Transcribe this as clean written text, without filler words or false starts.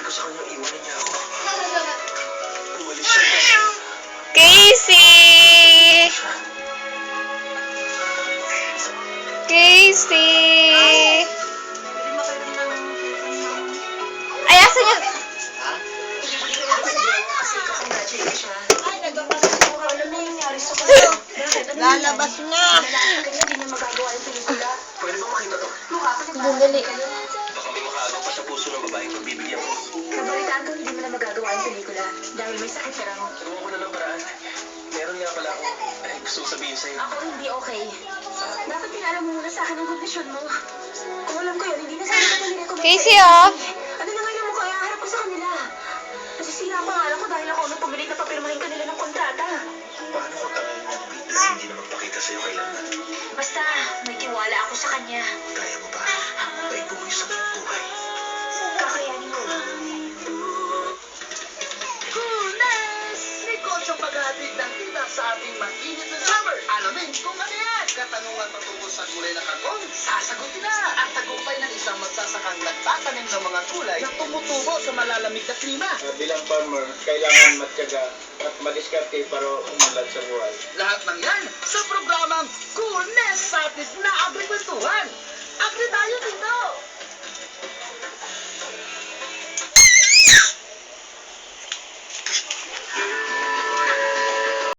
ko sa kanya iwanan niya ako. Umalis siya dahil... Casey! Casey! Ay, asan yun? Ha? Ay, nagpapasok ko. Alam na yung nangyari sa kanya. Lalabas na. Lalaki ka niya, hindi niya magagawa yung pelikula. Pwede ba makita to? Mukha pa Dali. Baka may makaagaw pa sa puso ng babaeng pagbibigyan ko. Nabalitaan ko hindi mo na magagawa yung pelikula dahil may sakit ka raw. Turuan ko na ng paraan. Meron nga pala ako. Gusto ko sabihin sa'yo. Ako hindi okay. Dapat pinaalam mo muna sa akin ang kondisyon mo. Kung alam ko yun, hindi na sana kita nirecommend. Casey, oh. Ano na ngayon mo kaya harap ko sa kanila? Nasisira ang pangalan ko dahil ako nung pumilit na papirmahin kanila ng kontrata. Paano ko tanging nag-beat na hindi na magpakita sa'yo kailangan? Basta, may tiwala ako sa kanya. Kaya mo ba? May buhay sa iyong buhay. Kakayanin ko. Coolness! Negosyong maghahatid ng tila sa ating mainit na summer. Alamin kung ano yan! Katanungan patungkol sa kulay ng kangkong, sasagutin na! Ang tagumpay ng isang magsasakang nagtatanim ng mga kulay na tumutubo sa malalamig na klima. Bilang farmer, kailangan matyaga at madiskarte para umunlad sa buhay. Lahat ng yan sa programang Coolness sa atin na Agrikwentuhan.